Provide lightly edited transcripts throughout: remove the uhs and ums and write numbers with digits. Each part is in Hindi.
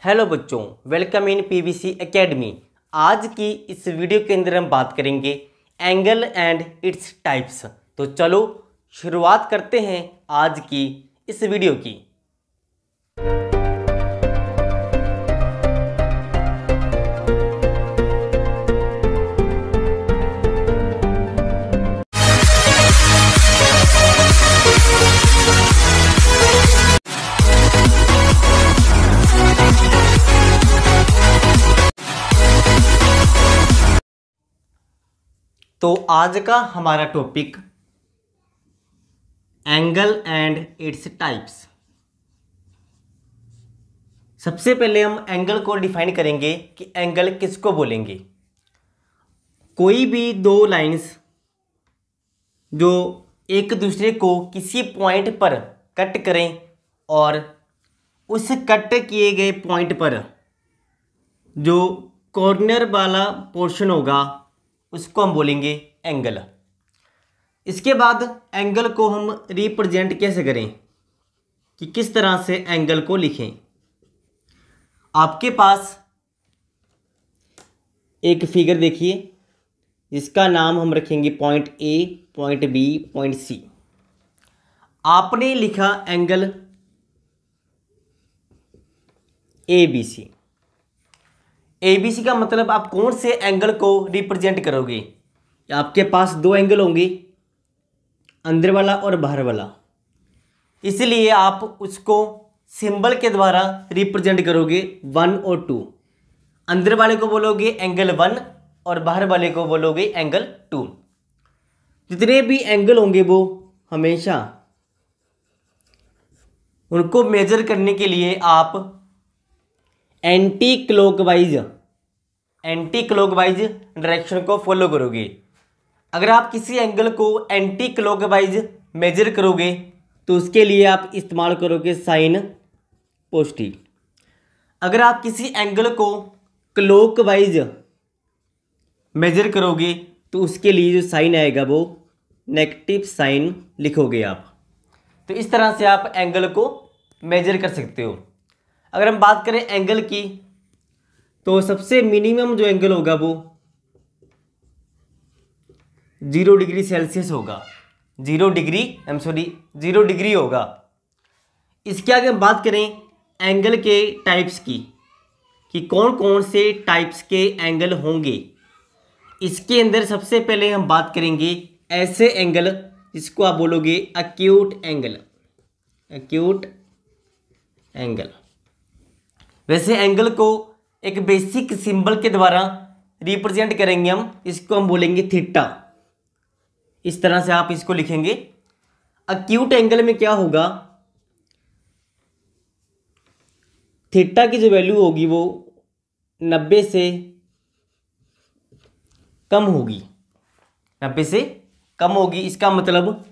हेलो बच्चों, वेलकम इन पीवीसी एकेडमी। आज की इस वीडियो के अंदर हम बात करेंगे एंगल एंड इट्स टाइप्स। तो चलो शुरुआत करते हैं आज की इस वीडियो की। तो आज का हमारा topic angle and its types. सबसे पहले हम एंगल को डिफाइन करेंगे कि एंगल किसको बोलेंगे। कोई भी दो लाइंस जो एक दूसरे को किसी पॉइंट पर कट करें और उस कट किए गए पॉइंट पर जो कॉर्नर वाला पोर्शन होगा उसको हम बोलेंगे एंगल। इसके बाद एंगल को हम रिप्रेजेंट कैसे करें, कि किस तरह से एंगल को लिखें। आपके पास एक फिगर देखिए जिसका नाम हम रखेंगे point A, point B, point C. आपने लिखा angle A B C. A B C का मतलब आप कौन से एंगल को रिप्रेजेंट करोगे। आपके पास दो एंगल होंगे, अंदर वाला और बाहर वाला, इसलिए आप उसको सिंबल के द्वारा रिप्रेजेंट करोगे 1 और 2। अंदर वाले को बोलोगे एंगल 1 और बाहर वाले को बोलोगे एंगल 2। जितने भी एंगल होंगे वो हमेशा उनको मेजर करने के लिए आप एंटी क्लॉकवाइज डायरेक्शन को फॉलो करोगे। अगर आप किसी एंगल को एंटी क्लॉकवाइज मेजर करोगे तो उसके लिए आप इस्तेमाल करोगे साइन पॉजिटिव। अगर आप किसी एंगल को क्लॉकवाइज मेजर करोगे तो उसके लिए जो साइन आएगा वो नेगेटिव साइन लिखोगे आप। तो इस तरह से आप एंगल को मेजर कर सकते हो। अगर हम बात करें एंगल की तो सबसे मिनिमम जो एंगल होगा वो 0 डिग्री सेल्सियस होगा। 0 डिग्री होगा। इसके आगे हम बात करें एंगल के टाइप्स की, कि कौन कौन से टाइप्स के एंगल होंगे। इसके अंदर सबसे पहले हम बात करेंगे ऐसे एंगल जिसको आप बोलोगे एक्यूट एंगल। वैसे एंगल को एक बेसिक सिंबल के द्वारा रिप्रेजेंट करेंगे हम, इसको हम बोलेंगे थीटा। इस तरह से आप इसको लिखेंगे। एक्यूट एंगल में क्या होगा, थीटा की जो वैल्यू होगी वो 90 से कम होगी। 90 से कम होगी, इसका मतलब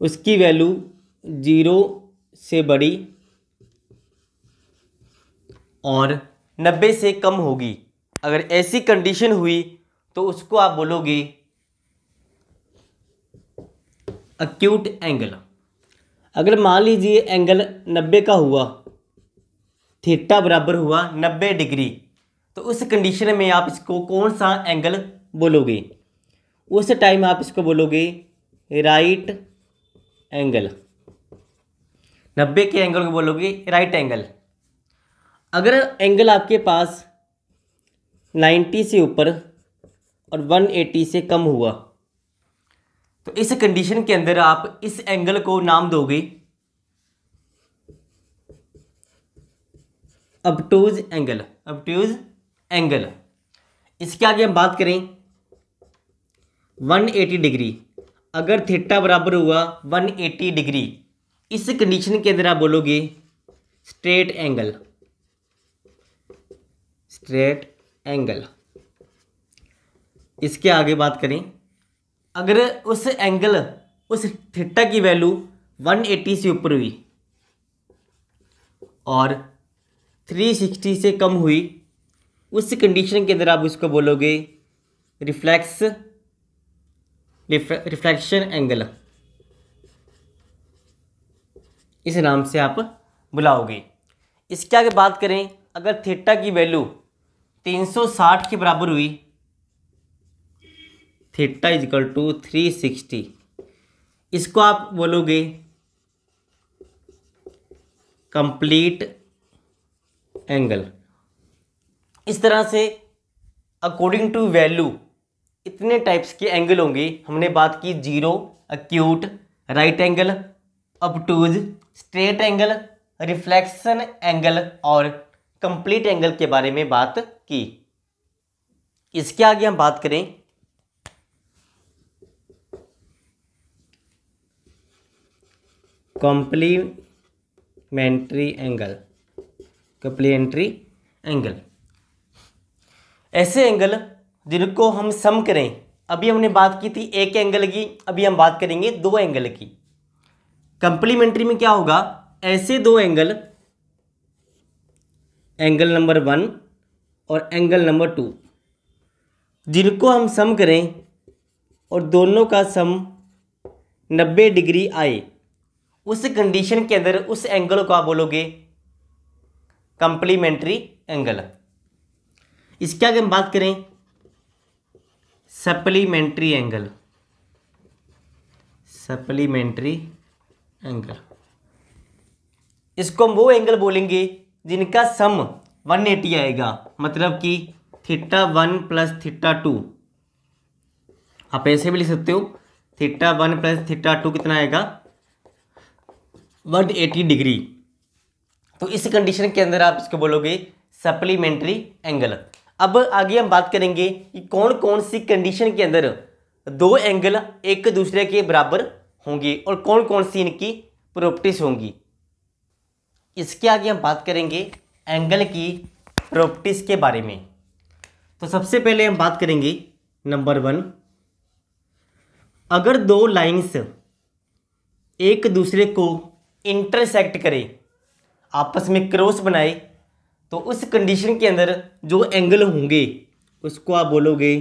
उसकी वैल्यू 0 से बड़ी और 90 से कम होगी। अगर ऐसी कंडीशन हुई तो उसको आप बोलोगे एक्यूट एंगल। अगर मान लीजिए एंगल 90 का हुआ, थीटा बराबर हुआ 90 डिग्री, तो उस कंडीशन में आप इसको कौन सा एंगल बोलोगे। उस टाइम आप इसको बोलोगे राइट एंगल। 90 के एंगल को बोलोगे राइट एंगल। अगर एंगल आपके पास 90 से ऊपर और 180 से कम हुआ तो इस कंडीशन के अंदर आप इस एंगल को नाम दोगे ऑब्टूज एंगल। इसके आगे हम बात करें 180 डिग्री। अगर थीटा बराबर हुआ 180 डिग्री, इस कंडीशन के अंदर आप बोलोगे स्ट्रेट एंगल। इसके आगे बात करें, अगर उस थीटा की वैल्यू 180 से ऊपर हुई और 360 से कम हुई, उस कंडीशन के अंदर आप उसको बोलोगे रिफ्लेक्शन एंगल। इस नाम से आप बुलाओगे। इसके आगे बात करें, अगर थीटा की वैल्यू 360 के बराबर हुई, थीटा इज इक्वल टू 360, इसको आप बोलोगे कंप्लीट एंगल। इस तरह से अकॉर्डिंग टू वैल्यू इतने टाइप्स के एंगल होंगे। हमने बात की zero, acute, right angle, obtuse, straight angle, reflection angle और कंप्लीट एंगल के बारे में बात की। इसके आगे हम बात करें कॉम्प्लीमेंट्री एंगल। कॉम्प्लीमेंट्री एंगल ऐसे एंगल जिनको हम सम करें। अभी हमने बात की थी एक एंगल की, अभी हम बात करेंगे दो एंगल की। कंप्लीमेंट्री में क्या होगा, ऐसे दो एंगल, एंगल नंबर 1 और एंगल नंबर 2, जिनको हम सम करें और दोनों का सम 90 डिग्री आए, उस कंडीशन के अंदर उस एंगल को आप बोलोगे कंप्लीमेंट्री एंगल। इसके आगे हम बात करें सप्लीमेंट्री एंगल। सप्लीमेंट्री एंगल, इसको हम वो एंगल बोलेंगे जिनका सम 180 आएगा, मतलब कि θ1 प्लस θ2। आप ऐसे भी लिख सकते हो, θ1 प्लस θ2 कितना आएगा, 180 डिग्री। तो इस कंडीशन के अंदर आप इसको बोलोगे सप्लीमेंट्री एंगल। अब आगे हम बात करेंगे कि कौन कौन सी कंडीशन के अंदर दो एंगल एक दूसरे के बराबर होंगे और कौन कौन सी इनकी प्रॉपर्टीज होंगी। इसके आगे हम बात करेंगे एंगल की प्रॉपर्टीज के बारे में। तो सबसे पहले हम बात करेंगे नंबर 1, अगर दो लाइंस एक दूसरे को इंटरसेक्ट करें, आपस में क्रॉस बनाए, तो उस कंडीशन के अंदर जो एंगल होंगे उसको आप बोलोगे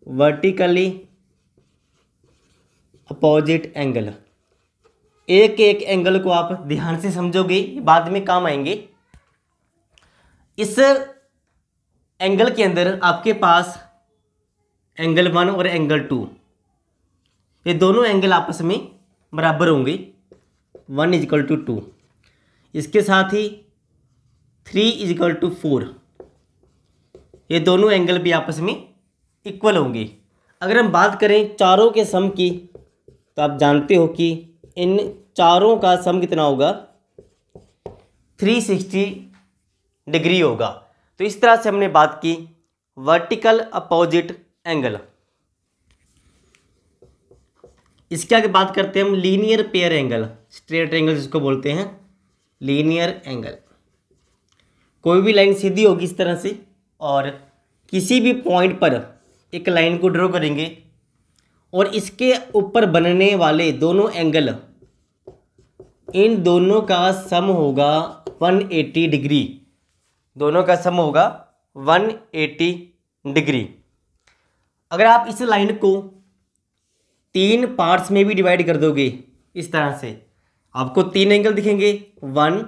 वर्टिकली अपोजिट एंगल। एक एक एंगल को आप ध्यान से समझोगे, बाद में काम आएंगे। इस एंगल के अंदर आपके पास एंगल 1 और एंगल 2, ये दोनों एंगल आपस में बराबर होंगे, 1 इज इक्वल टू 2। इसके साथ ही 3 इज इक्वल टू 4, ये दोनों एंगल भी आपस में इक्वल होंगे। अगर हम बात करें चारों के सम की, तो आप जानते हो कि इन चारों का सम कितना होगा, 360 डिग्री होगा। तो इस तरह से हमने बात की वर्टिकल अपोजिट एंगल। इसके आगे बात करते हैं हम linear pair angle, straight angle जिसको बोलते हैं लीनियर एंगल। कोई भी लाइन सीधी होगी इस तरह से, और किसी भी पॉइंट पर एक लाइन को ड्रॉ करेंगे और इसके ऊपर बनने वाले दोनों एंगल, इन दोनों का सम होगा 180 डिग्री। दोनों का सम होगा 180 डिग्री। अगर आप इस लाइन को 3 पार्ट्स में भी डिवाइड कर दोगे इस तरह से, आपको 3 एंगल दिखेंगे, 1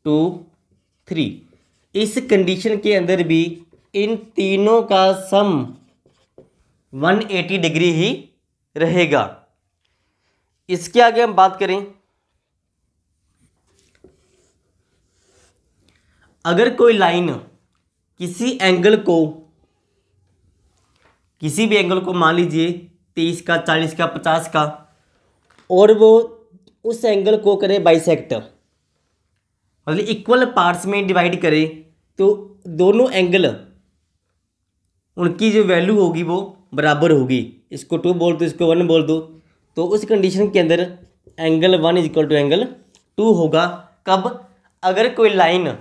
2 3। इस कंडीशन के अंदर भी इन तीनों का सम 180 डिग्री ही रहेगा। इसके आगे हम बात करें, अगर कोई लाइन किसी भी एंगल को मान लीजिए 30 का, 40 का, 50 का, और वो उस एंगल को करे बाइसेक्ट, मतलब इक्वल पार्ट्स में डिवाइड करे, तो दोनों एंगल उनकी जो वैल्यू होगी वो बराबर होगी। इसको 2 बोल दो, इसको 1 बोल दो, तो उस कंडीशन के अंदर angle 1 is equal to angle 2 होगा। कब? अगर कोई लाइन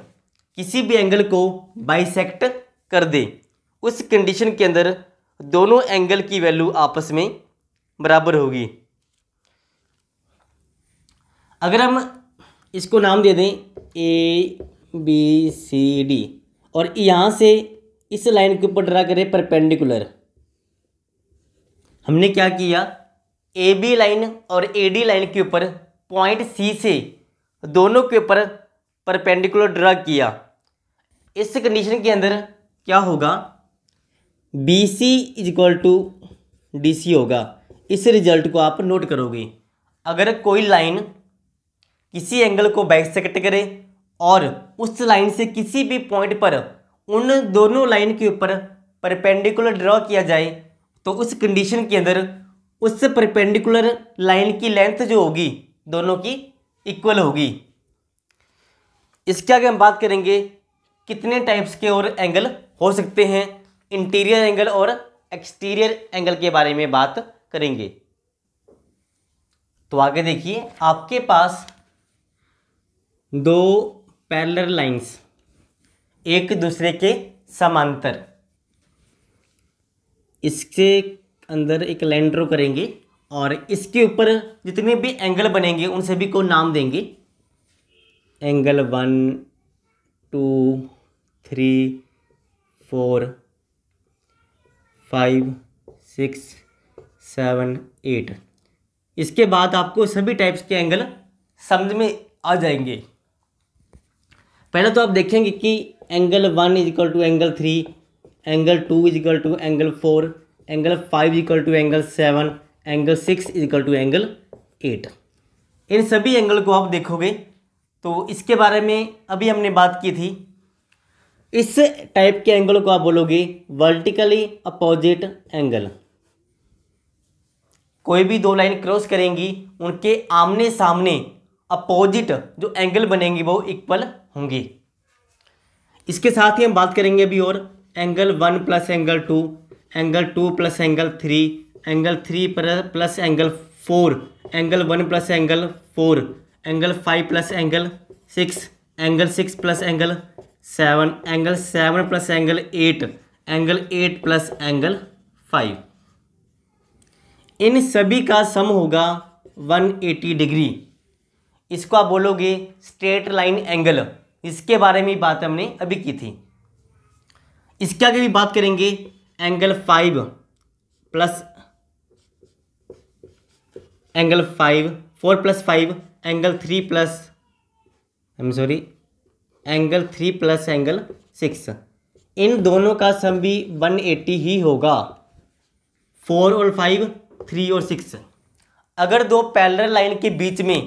किसी भी एंगल को बाइसेक्ट कर दे, उस कंडीशन के अंदर दोनों एंगल की वैल्यू आपस में बराबर होगी। अगर हम इसको नाम दे दें ABCD और यहाँ से इस लाइन के ऊपर ड्रा करें परपेंडिकुलर, हमने क्या किया, AB लाइन और AD लाइन के ऊपर पॉइंट C से दोनों के ऊपर परपेंडिकुलर ड्रा किया, इस कंडीशन के अंदर क्या होगा, B C is equal to D C होगा। इस रिजल्ट को आप नोट करोगे। अगर कोई लाइन किसी एंगल को बाइसेक्ट करे और उस लाइन से किसी भी पॉइंट पर उन दोनों लाइन के ऊपर परपेंडिकुलर ड्रॉ किया जाए, तो उस कंडीशन के अंदर उस परपेंडिकुलर लाइन की लेंथ जो होगी दोनों की इक्वल होगी। इसके आगे हम बात करेंगे कितने टाइप्स के और एंगल हो सकते हैं, इंटीरियर एंगल और एक्सटीरियर एंगल के बारे में बात करेंगे। तो आगे देखिए, आपके पास दो पैरेलल लाइंस एक दूसरे के समांतर, इसके अंदर एक लाइन ड्रॉ करेंगे और इसके ऊपर जितने भी एंगल बनेंगे उन सभी को नाम देंगे। एंगल 1 2 3 4 5 6 7 8। इसके बाद आपको सभी टाइप्स के एंगल समझ में आ जाएंगे। पहले तो आप देखेंगे कि angle 1 is equal to angle 3, angle 2 is equal to angle 4, angle 5 is equal to angle 7, angle 6 is equal to angle 8। इन सभी एंगल को आप देखोगे तो इसके बारे में अभी हमने बात की थी। इस टाइप के एंगल को आप बोलोगे वर्टिकली अपोजिट एंगल। कोई भी दो लाइन क्रॉस करेंगी, उनके आमने सामने अपोजिट जो एंगल बनेंगे वो इक्वल होंगे। इसके साथ ही हम बात करेंगे अभी और angle 1 plus angle 2, angle 2 plus angle 3, angle 3 plus angle 4, angle 1 plus angle 4, angle 5 plus angle 6, angle 6 plus angle 7, angle 7 plus angle 8, angle 8 plus angle 5। इन सभी का सम होगा 180 डिग्री। इसको आप बोलोगे स्ट्रेट लाइन एंगल। इसके बारे में बात हमने अभी की थी। इसके आगे भी बात करेंगे angle 5 plus angle 5, 4 plus 5, angle 3 plus angle 3 plus angle 6। इन दोनों का सम भी 180 ही होगा। 4 और 5, 3 और 6। अगर दो पैरेलल लाइन के बीच में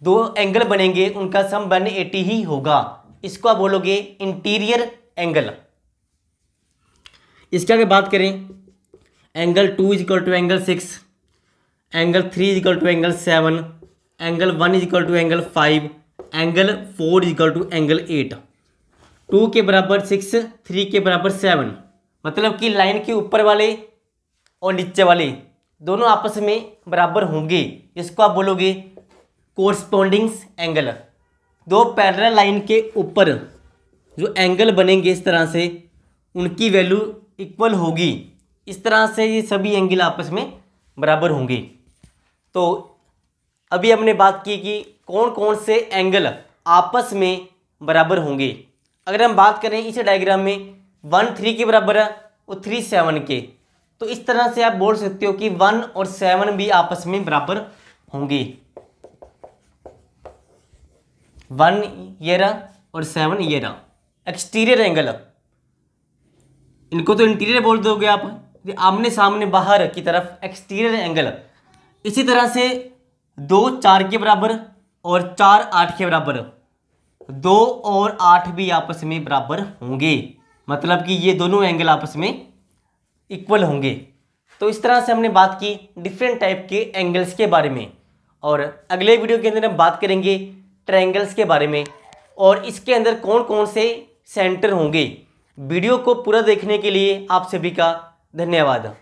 दो एंगल बनेंगे उनका सम 180 ही होगा। इसको आप बोलोगे इंटीरियर एंगल। इसके आगे बात करें angle 2 is equal to angle 6, angle 3 is equal to angle 7, angle 1 is equal to angle 5, angle 4 is equal to angle 8। 2 के बराबर 6, 3 के बराबर 7। मतलब कि लाइन के ऊपर वाले और नीचे वाले दोनों आपस में बराबर होंगे। इसको आप बोलोगे कोरस्पोंडिंग्स एंगल। दो पैरेलल लाइन के ऊपर जो एंगल बनेंगे इस तरह से उनकी वैल्यू इक्वल होगी। इस तरह से ये सभी एंगल आपस में बराबर होंगे। तो अभी हमने बात की कि कौन कौन से एंगल आपस में बराबर होंगे। अगर हम बात करें इस डायग्राम में 1 3 के बराबर है और 3 7 के, तो इस तरह से आप बोल सकते हो कि 1 और 7 भी आपस में बराबर होंगे। 1 ये रहा और 7 ये रहा। एक्सटीरियर एंगल, इनको तो इंटीरियर बोल दोगे आप, आमने सामने बाहर की तरफ एक्सटीरियर एंगल। इसी तरह से 2 4 के बराबर और 4 8 के बराबर, 2 और 8 भी आपस में बराबर होंगे। मतलब कि ये दोनों एंगल आपस में इक्वल होंगे। तो इस तरह से हमने बात की डिफरेंट टाइप के एंगल्स के बारे में। और अगले वीडियो के अंदर हम बात करेंगे ट्रायंगल्स के बारे में और इसके अंदर कौन कौन से सेंटर होंगे। वीडियो को पूरा देखने के लिए आप सभी का धन्यवाद।